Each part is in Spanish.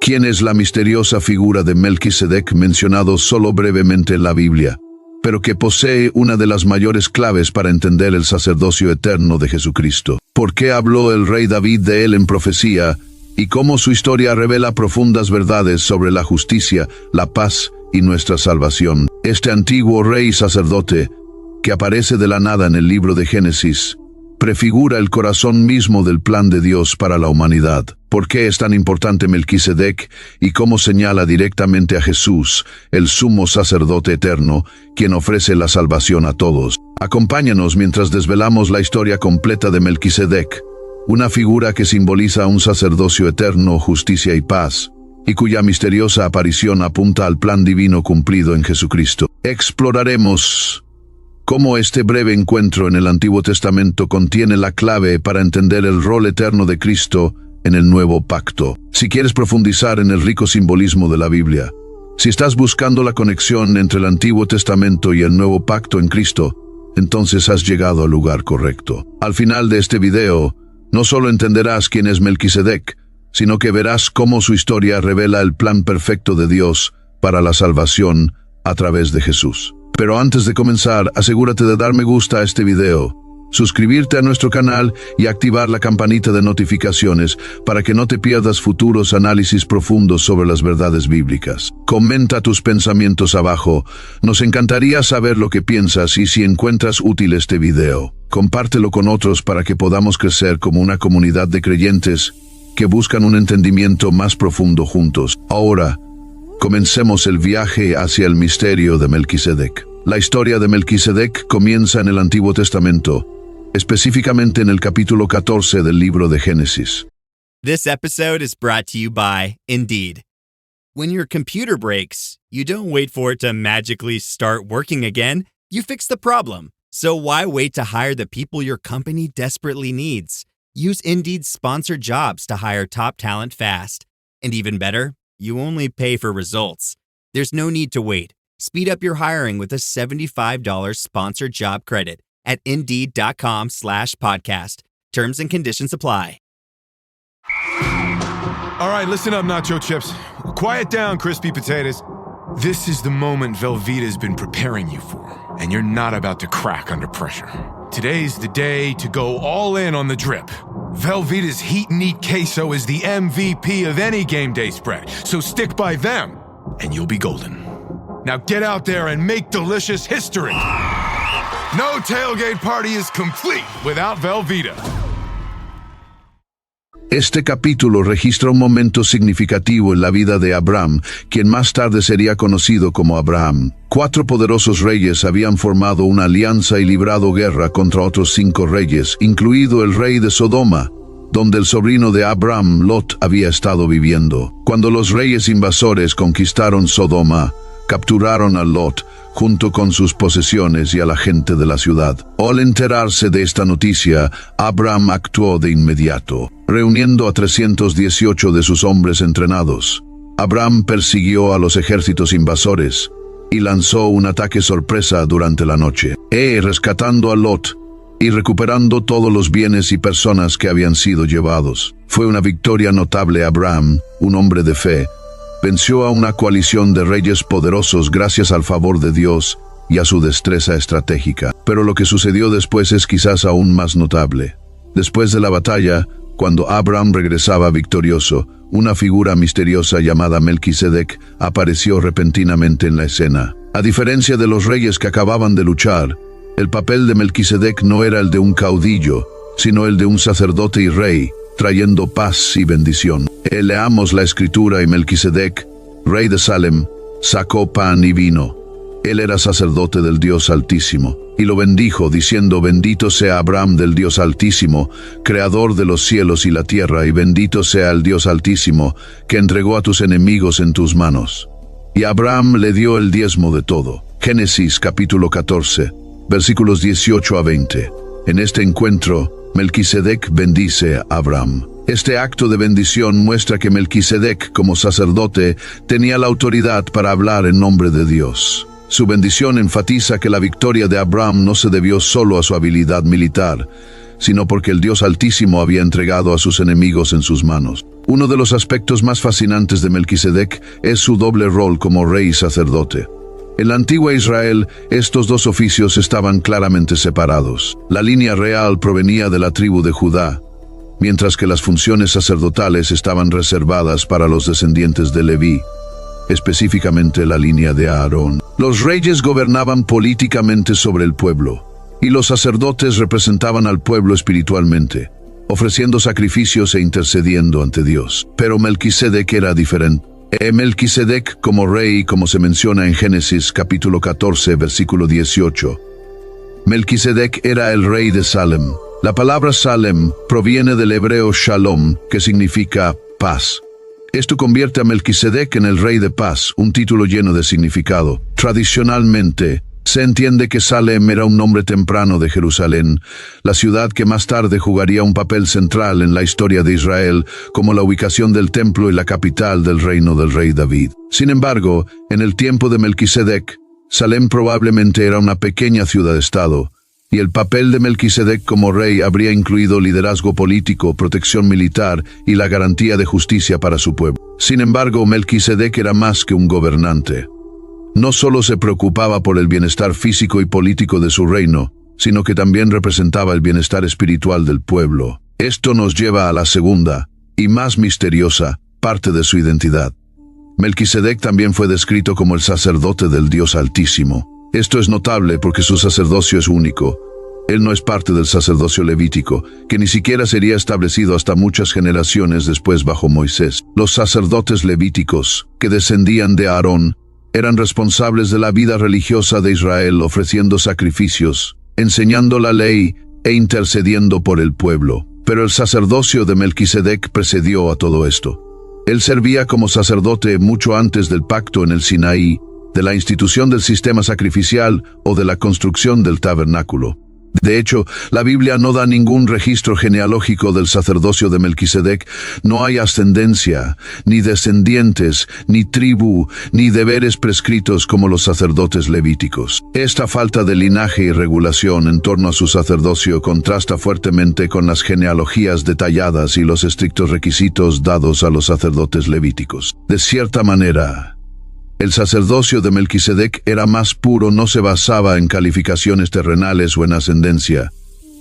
¿Quién es la misteriosa figura de Melquisedec mencionado solo brevemente en la Biblia, pero que posee una de las mayores claves para entender el sacerdocio eterno de Jesucristo? ¿Por qué habló el rey David de él en profecía? Y cómo su historia revela profundas verdades sobre la justicia, la paz y nuestra salvación. Este antiguo rey sacerdote, que aparece de la nada en el libro de Génesis, prefigura el corazón mismo del plan de Dios para la humanidad. ¿Por qué es tan importante Melquisedec y cómo señala directamente a Jesús, el sumo sacerdote eterno, quien ofrece la salvación a todos? Acompáñanos mientras desvelamos la historia completa de Melquisedec, una figura que simboliza un sacerdocio eterno, justicia y paz, y cuya misteriosa aparición apunta al plan divino cumplido en Jesucristo. Exploraremos cómo este breve encuentro en el Antiguo Testamento contiene la clave para entender el rol eterno de Cristo en el Nuevo Pacto. Si quieres profundizar en el rico simbolismo de la Biblia, si estás buscando la conexión entre el Antiguo Testamento y el Nuevo Pacto en Cristo, entonces has llegado al lugar correcto. Al final de este video, no solo entenderás quién es Melquisedec, sino que verás cómo su historia revela el plan perfecto de Dios para la salvación a través de Jesús. Pero antes de comenzar, asegúrate de dar me gusta a este video, suscribirte a nuestro canal y activar la campanita de notificaciones para que no te pierdas futuros análisis profundos sobre las verdades bíblicas. Comenta tus pensamientos abajo. Nos encantaría saber lo que piensas y si encuentras útil este video. Compártelo con otros para que podamos crecer como una comunidad de creyentes que buscan un entendimiento más profundo juntos. Ahora, comencemos el viaje hacia el misterio de Melquisedec. La historia de Melquisedec comienza en el Antiguo Testamento, específicamente en el capítulo 14 del libro de Génesis. This episode is brought to you by Indeed. When your computer breaks, you don't wait for it to magically start working again. You fix the problem. So why wait to hire the people your company desperately needs? Use Indeed's sponsored jobs to hire top talent fast. And even better, you only pay for results. There's no need to wait. Speed up your hiring with a $75 sponsored job credit at Indeed.com/podcast. Terms and conditions apply. All right, listen up, nacho chips. Quiet down, crispy potatoes. This is the moment Velveeta's been preparing you for, and you're not about to crack under pressure. Today's the day to go all in on the drip. Velveeta's Heat and Eat Queso is the MVP of any game day spread, so stick by them, and you'll be golden. Now get out there and make delicious history. No tailgate party is complete without Velveeta. Este capítulo registra un momento significativo en la vida de Abraham, quien más tarde sería conocido como Abraham. 4 poderosos reyes habían formado una alianza y librado guerra contra otros 5 reyes, incluido el rey de Sodoma, donde el sobrino de Abraham, Lot, había estado viviendo. Cuando los reyes invasores conquistaron Sodoma, capturaron a Lot, junto con sus posesiones y a la gente de la ciudad. Al enterarse de esta noticia, Abraham actuó de inmediato. Reuniendo a 318 de sus hombres entrenados, Abraham persiguió a los ejércitos invasores y lanzó un ataque sorpresa durante la noche, rescatando a Lot y recuperando todos los bienes y personas que habían sido llevados. Fue una victoria notable. Abraham, un hombre de fe, venció a una coalición de reyes poderosos gracias al favor de Dios y a su destreza estratégica. Pero lo que sucedió después es quizás aún más notable. Después de la batalla, cuando Abraham regresaba victorioso, una figura misteriosa llamada Melquisedec apareció repentinamente en la escena. A diferencia de los reyes que acababan de luchar, el papel de Melquisedec no era el de un caudillo, sino el de un sacerdote y rey, trayendo paz y bendición. Leamos la escritura y Melquisedec, rey de Salem, sacó pan y vino. Él era sacerdote del Dios Altísimo, y lo bendijo, diciendo: bendito sea Abraham del Dios Altísimo, creador de los cielos y la tierra, y bendito sea el Dios Altísimo, que entregó a tus enemigos en tus manos. Y Abraham le dio el diezmo de todo. Génesis capítulo 14, versículos 18 a 20. En este encuentro, Melquisedec bendice a Abraham. Este acto de bendición muestra que Melquisedec, como sacerdote, tenía la autoridad para hablar en nombre de Dios. Su bendición enfatiza que la victoria de Abraham no se debió solo a su habilidad militar, sino porque el Dios Altísimo había entregado a sus enemigos en sus manos. Uno de los aspectos más fascinantes de Melquisedec es su doble rol como rey y sacerdote. En la antigua Israel, estos dos oficios estaban claramente separados. La línea real provenía de la tribu de Judá, mientras que las funciones sacerdotales estaban reservadas para los descendientes de Leví, específicamente la línea de Aarón. Los reyes gobernaban políticamente sobre el pueblo, y los sacerdotes representaban al pueblo espiritualmente, ofreciendo sacrificios e intercediendo ante Dios. Pero Melquisedec era diferente. Melquisedec como rey, como se menciona en Génesis capítulo 14, versículo 18. Melquisedec era el rey de Salem. La palabra Salem proviene del hebreo Shalom, que significa paz. Esto convierte a Melquisedec en el rey de paz, un título lleno de significado. Tradicionalmente, se entiende que Salem era un nombre temprano de Jerusalén, la ciudad que más tarde jugaría un papel central en la historia de Israel, como la ubicación del templo y la capital del reino del rey David. Sin embargo, en el tiempo de Melquisedec, Salem probablemente era una pequeña ciudad-estado, y el papel de Melquisedec como rey habría incluido liderazgo político, protección militar y la garantía de justicia para su pueblo. Sin embargo, Melquisedec era más que un gobernante. No solo se preocupaba por el bienestar físico y político de su reino, sino que también representaba el bienestar espiritual del pueblo. Esto nos lleva a la segunda, y más misteriosa, parte de su identidad. Melquisedec también fue descrito como el sacerdote del Dios Altísimo. Esto es notable porque su sacerdocio es único. Él no es parte del sacerdocio levítico, que ni siquiera sería establecido hasta muchas generaciones después bajo Moisés. Los sacerdotes levíticos, que descendían de Aarón, eran responsables de la vida religiosa de Israel, ofreciendo sacrificios, enseñando la ley e intercediendo por el pueblo. Pero el sacerdocio de Melquisedec precedió a todo esto. Él servía como sacerdote mucho antes del pacto en el Sinaí, de la institución del sistema sacrificial o de la construcción del tabernáculo. De hecho, la Biblia no da ningún registro genealógico del sacerdocio de Melquisedec. No hay ascendencia, ni descendientes, ni tribu, ni deberes prescritos como los sacerdotes levíticos. Esta falta de linaje y regulación en torno a su sacerdocio contrasta fuertemente con las genealogías detalladas y los estrictos requisitos dados a los sacerdotes levíticos. De cierta manera, el sacerdocio de Melquisedec era más puro, no se basaba en calificaciones terrenales o en ascendencia,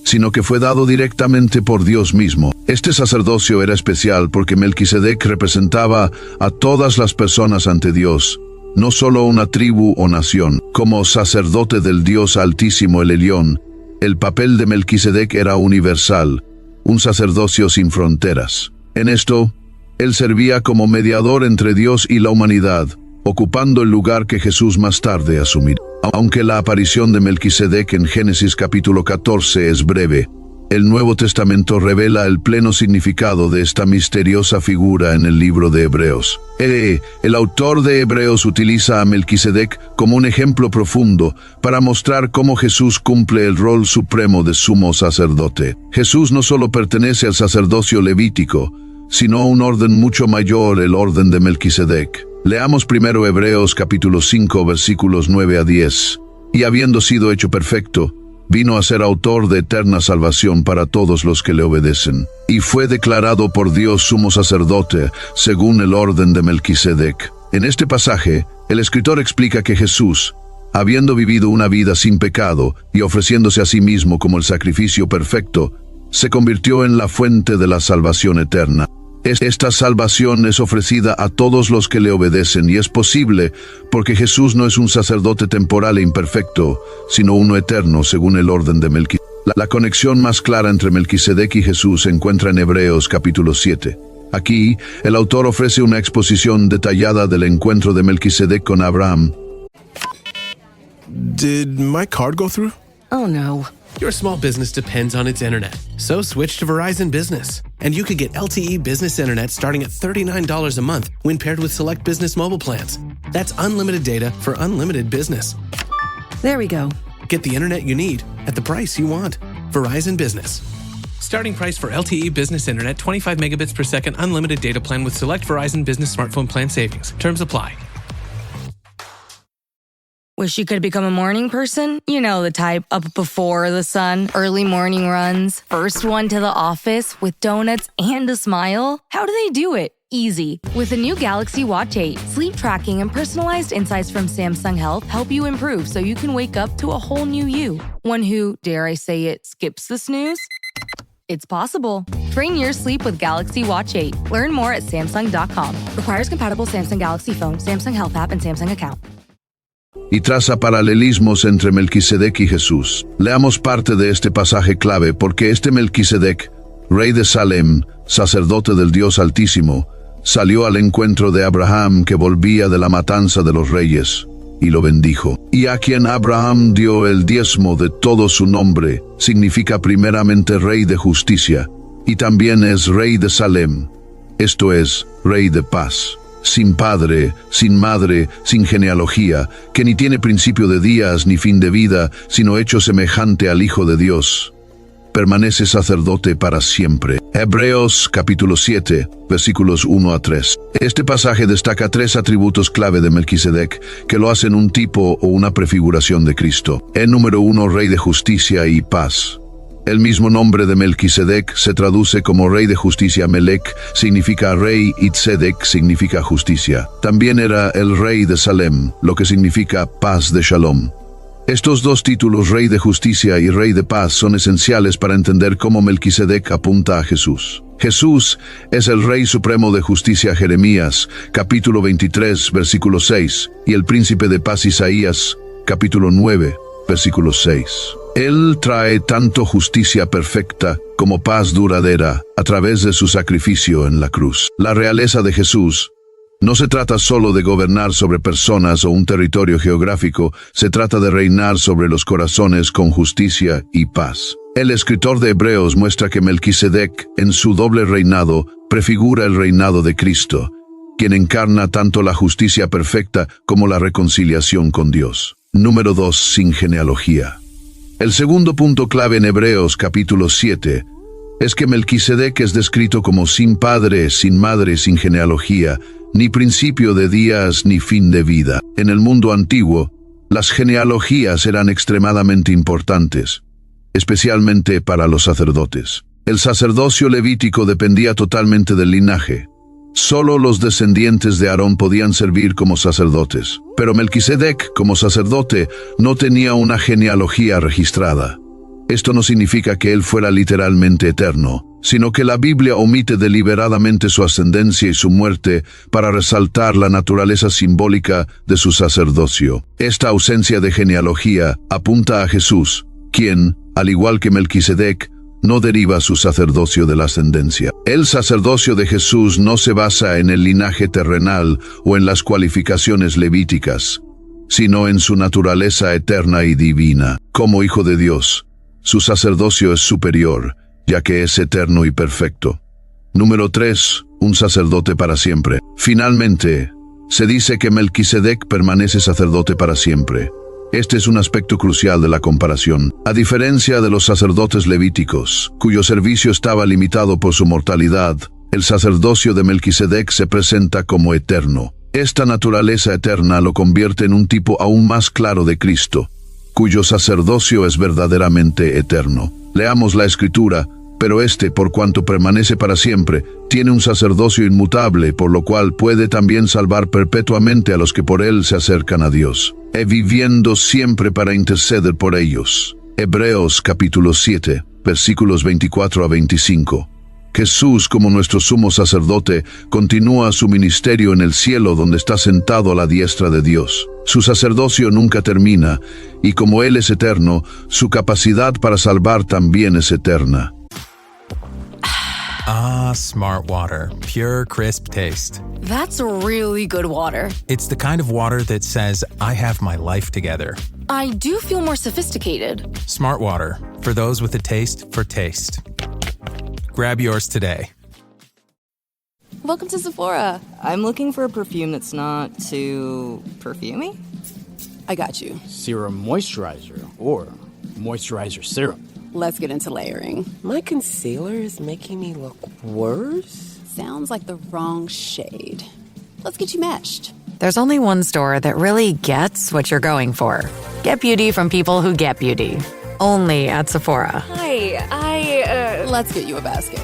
sino que fue dado directamente por Dios mismo. Este sacerdocio era especial porque Melquisedec representaba a todas las personas ante Dios, no solo una tribu o nación. Como sacerdote del Dios Altísimo, el Elión, el papel de Melquisedec era universal, un sacerdocio sin fronteras. En esto, él servía como mediador entre Dios y la humanidad, ocupando el lugar que Jesús más tarde asumirá. Aunque la aparición de Melquisedec en Génesis capítulo 14 es breve, el Nuevo Testamento revela el pleno significado de esta misteriosa figura en el libro de Hebreos. El autor de Hebreos utiliza a Melquisedec como un ejemplo profundo para mostrar cómo Jesús cumple el rol supremo de sumo sacerdote. Jesús no solo pertenece al sacerdocio levítico, sino a un orden mucho mayor, el orden de Melquisedec. Leamos primero Hebreos capítulo 5 versículos 9 a 10. Y habiendo sido hecho perfecto, vino a ser autor de eterna salvación para todos los que le obedecen. Y fue declarado por Dios sumo sacerdote, según el orden de Melquisedec. En este pasaje, el escritor explica que Jesús, habiendo vivido una vida sin pecado y ofreciéndose a sí mismo como el sacrificio perfecto, se convirtió en la fuente de la salvación eterna. Esta salvación es ofrecida a todos los que le obedecen y es posible porque Jesús no es un sacerdote temporal e imperfecto, sino uno eterno según el orden de Melquisedec. La conexión más clara entre Melquisedec y Jesús se encuentra en Hebreos capítulo 7. Aquí, el autor ofrece una exposición detallada del encuentro de Melquisedec con Abraham. Did my card go through? Oh no. Your small business depends on its internet, so switch to Verizon Business. And you can get LTE business internet starting at $39 a month when paired with select business mobile plans. That's unlimited data for unlimited business. There we go. Get the internet you need at the price you want. Verizon Business. Starting price for LTE business internet, 25 megabits per second unlimited data plan with select Verizon Business smartphone plan savings. Terms apply. Wish you could become a morning person? You know the type, up before the sun, early morning runs, first one to the office with donuts and a smile. How do they do it? Easy. With the new Galaxy Watch 8, sleep tracking and personalized insights from Samsung Health help you improve so you can wake up to a whole new you. One who, dare I say it, skips the snooze? It's possible. Train your sleep with Galaxy Watch 8. Learn more at Samsung.com. Requires compatible Samsung Galaxy phone, Samsung Health app, and Samsung account. Y traza paralelismos entre Melquisedec y Jesús. Leamos parte de este pasaje clave porque este Melquisedec, rey de Salem, sacerdote del Dios Altísimo, salió al encuentro de Abraham que volvía de la matanza de los reyes, y lo bendijo. Y a quien Abraham dio el diezmo de todo su nombre, significa primeramente rey de justicia, y también es rey de Salem, esto es, rey de paz. Sin padre, sin madre, sin genealogía, que ni tiene principio de días ni fin de vida, sino hecho semejante al Hijo de Dios. Permanece sacerdote para siempre. Hebreos capítulo 7, versículos 1 a 3. Este pasaje destaca 3 atributos clave de Melquisedec que lo hacen un tipo o una prefiguración de Cristo. El número 1, rey de justicia y paz. El mismo nombre de Melquisedec se traduce como rey de justicia. Melec significa rey y Tzedek significa justicia. También era el rey de Salem, lo que significa paz de Shalom. Estos dos títulos, rey de justicia y rey de paz, son esenciales para entender cómo Melquisedec apunta a Jesús. Jesús es el Rey Supremo de Justicia. Jeremías, capítulo 23, versículo 6, y el Príncipe de Paz Isaías, capítulo 9, versículo 6. Él trae tanto justicia perfecta como paz duradera a través de su sacrificio en la cruz. La realeza de Jesús no se trata solo de gobernar sobre personas o un territorio geográfico, se trata de reinar sobre los corazones con justicia y paz. El escritor de Hebreos muestra que Melquisedec, en su doble reinado, prefigura el reinado de Cristo, quien encarna tanto la justicia perfecta como la reconciliación con Dios. Número 2. Sin genealogía. El segundo punto clave en Hebreos capítulo 7 es que Melquisedec es descrito como sin padre, sin madre, sin genealogía, ni principio de días ni fin de vida. En el mundo antiguo, las genealogías eran extremadamente importantes, especialmente para los sacerdotes. El sacerdocio levítico dependía totalmente del linaje. Solo los descendientes de Aarón podían servir como sacerdotes. Pero Melquisedec, como sacerdote, no tenía una genealogía registrada. Esto no significa que él fuera literalmente eterno, sino que la Biblia omite deliberadamente su ascendencia y su muerte para resaltar la naturaleza simbólica de su sacerdocio. Esta ausencia de genealogía apunta a Jesús, quien, al igual que Melquisedec, no deriva su sacerdocio de la ascendencia. El sacerdocio de Jesús no se basa en el linaje terrenal o en las cualificaciones levíticas, sino en su naturaleza eterna y divina. Como Hijo de Dios, su sacerdocio es superior, ya que es eterno y perfecto. Número 3. Un sacerdote para siempre. Finalmente, se dice que Melquisedec permanece sacerdote para siempre. Este es un aspecto crucial de la comparación. A diferencia de los sacerdotes levíticos, cuyo servicio estaba limitado por su mortalidad, el sacerdocio de Melquisedec se presenta como eterno. Esta naturaleza eterna lo convierte en un tipo aún más claro de Cristo, cuyo sacerdocio es verdaderamente eterno. Leamos la Escritura, pero por cuanto permanece para siempre, tiene un sacerdocio inmutable, por lo cual puede también salvar perpetuamente a los que por él se acercan a Dios, viviendo siempre para interceder por ellos. Hebreos capítulo 7, versículos 24 a 25. Jesús, como nuestro sumo sacerdote, continúa su ministerio en el cielo donde está sentado a la diestra de Dios. Su sacerdocio nunca termina, y como Él es eterno, su capacidad para salvar también es eterna. Ah, Smart Water. Pure, crisp taste. That's really good water. It's the kind of water that says, I have my life together. I do feel more sophisticated. Smart Water. For those with a taste for taste. Grab yours today. Welcome to Sephora. I'm looking for a perfume that's not too perfumey. I got you. Serum moisturizer or moisturizer serum. Let's get into layering. My concealer is making me look worse. Sounds like the wrong shade. Let's get you matched. There's only one store that really gets what you're going for. Get beauty from people who get beauty. Only at Sephora. Hi, let's get you a basket.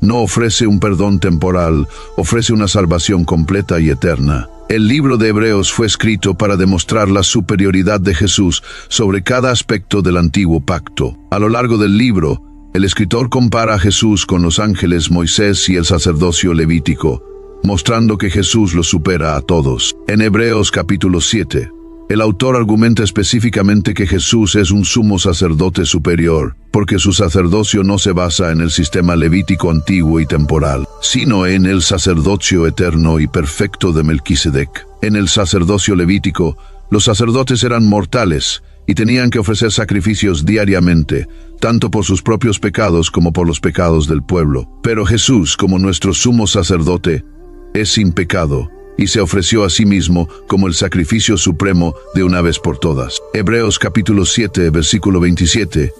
No ofrece un perdón temporal, ofrece una salvación completa y eterna. El libro de Hebreos fue escrito para demostrar la superioridad de Jesús sobre cada aspecto del antiguo pacto. A lo largo del libro, el escritor compara a Jesús con los ángeles Moisés y el sacerdocio levítico, mostrando que Jesús los supera a todos. En Hebreos capítulo 7, el autor argumenta específicamente que Jesús es un sumo sacerdote superior, porque su sacerdocio no se basa en el sistema levítico antiguo y temporal, sino en el sacerdocio eterno y perfecto de Melquisedec. En el sacerdocio levítico, los sacerdotes eran mortales y tenían que ofrecer sacrificios diariamente, tanto por sus propios pecados como por los pecados del pueblo. Pero Jesús, como nuestro sumo sacerdote, es sin pecado, y se ofreció a sí mismo como el sacrificio supremo de una vez por todas. Hebreos capítulo 7, versículo 27,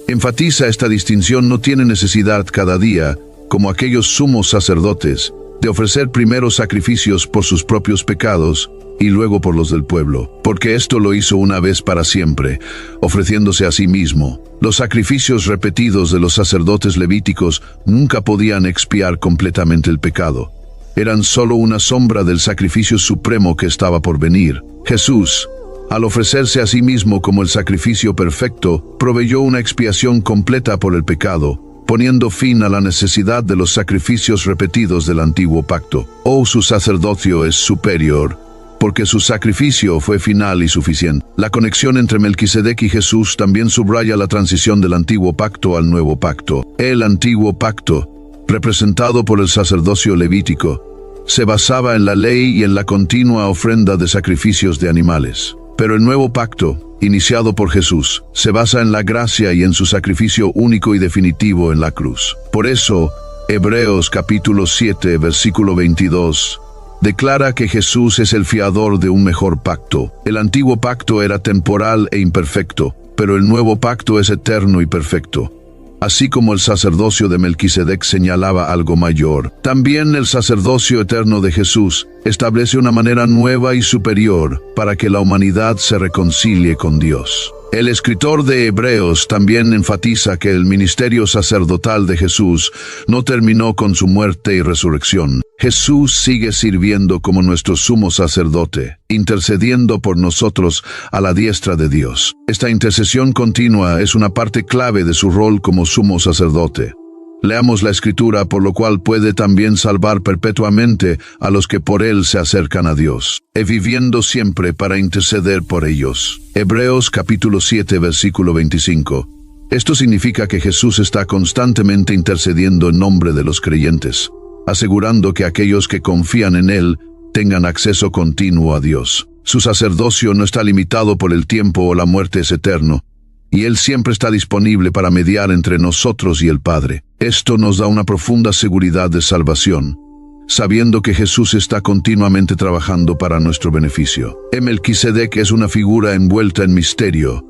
enfatiza esta distinción. No tiene necesidad cada día, como aquellos sumos sacerdotes, de ofrecer primero sacrificios por sus propios pecados y luego por los del pueblo, porque esto lo hizo una vez para siempre, ofreciéndose a sí mismo. Los sacrificios repetidos de los sacerdotes levíticos nunca podían expiar completamente el pecado. Eran solo una sombra del sacrificio supremo que estaba por venir. Jesús, al ofrecerse a sí mismo como el sacrificio perfecto, proveyó una expiación completa por el pecado, poniendo fin a la necesidad de los sacrificios repetidos del antiguo pacto. Su sacerdocio es superior, porque su sacrificio fue final y suficiente. La conexión entre Melquisedec y Jesús también subraya la transición del antiguo pacto al nuevo pacto. El antiguo pacto, representado por el sacerdocio levítico, se basaba en la ley y en la continua ofrenda de sacrificios de animales. Pero el nuevo pacto, iniciado por Jesús, se basa en la gracia y en su sacrificio único y definitivo en la cruz. Por eso, Hebreos capítulo 7, versículo 22, declara que Jesús es el fiador de un mejor pacto. El antiguo pacto era temporal e imperfecto, pero el nuevo pacto es eterno y perfecto. Así como el sacerdocio de Melquisedec señalaba algo mayor, también el sacerdocio eterno de Jesús establece una manera nueva y superior para que la humanidad se reconcilie con Dios. El escritor de Hebreos también enfatiza que el ministerio sacerdotal de Jesús no terminó con su muerte y resurrección. Jesús sigue sirviendo como nuestro sumo sacerdote, intercediendo por nosotros a la diestra de Dios. Esta intercesión continua es una parte clave de su rol como sumo sacerdote. Leamos la Escritura, por lo cual puede también salvar perpetuamente a los que por él se acercan a Dios, viviendo siempre para interceder por ellos. Hebreos capítulo 7, versículo 25. Esto significa que Jesús está constantemente intercediendo en nombre de los creyentes, asegurando que aquellos que confían en él tengan acceso continuo a Dios. Su sacerdocio no está limitado por el tiempo o la muerte, es eterno, y él siempre está disponible para mediar entre nosotros y el Padre. Esto nos da una profunda seguridad de salvación, sabiendo que Jesús está continuamente trabajando para nuestro beneficio. Melquisedec es una figura envuelta en misterio,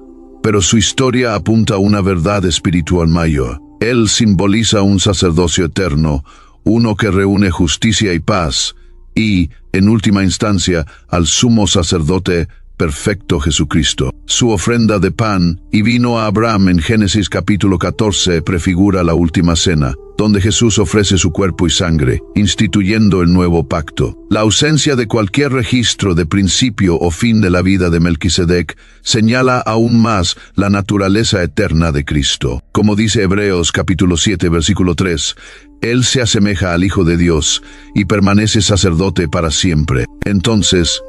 pero su historia apunta a una verdad espiritual mayor. Él simboliza un sacerdocio eterno, uno que reúne justicia y paz, y, en última instancia, al sumo sacerdote perfecto Jesucristo. Su ofrenda de pan y vino a Abraham en Génesis capítulo 14 prefigura la última cena, donde Jesús ofrece su cuerpo y sangre, instituyendo el nuevo pacto. La ausencia de cualquier registro de principio o fin de la vida de Melquisedec señala aún más la naturaleza eterna de Cristo. Como dice Hebreos capítulo 7 versículo 3, Él se asemeja al Hijo de Dios y permanece sacerdote para siempre. Entonces,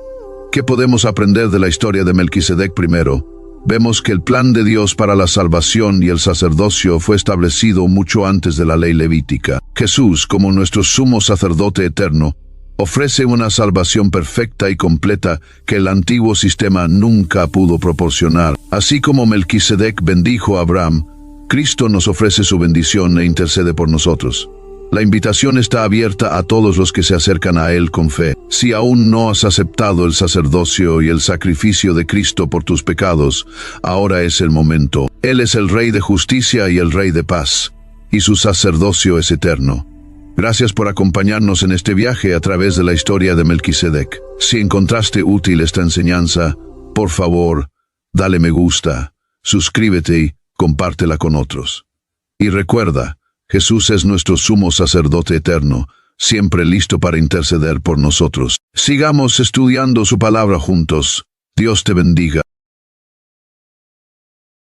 ¿qué podemos aprender de la historia de Melquisedec? Primero, vemos que el plan de Dios para la salvación y el sacerdocio fue establecido mucho antes de la ley levítica. Jesús, como nuestro sumo sacerdote eterno, ofrece una salvación perfecta y completa que el antiguo sistema nunca pudo proporcionar. Así como Melquisedec bendijo a Abraham, Cristo nos ofrece su bendición e intercede por nosotros. La invitación está abierta a todos los que se acercan a Él con fe. Si aún no has aceptado el sacerdocio y el sacrificio de Cristo por tus pecados, ahora es el momento. Él es el Rey de justicia y el Rey de paz, y su sacerdocio es eterno. Gracias por acompañarnos en este viaje a través de la historia de Melquisedec. Si encontraste útil esta enseñanza, por favor, dale me gusta, suscríbete y compártela con otros. Y recuerda, Jesús es nuestro sumo sacerdote eterno, siempre listo para interceder por nosotros. Sigamos estudiando su palabra juntos. Dios te bendiga.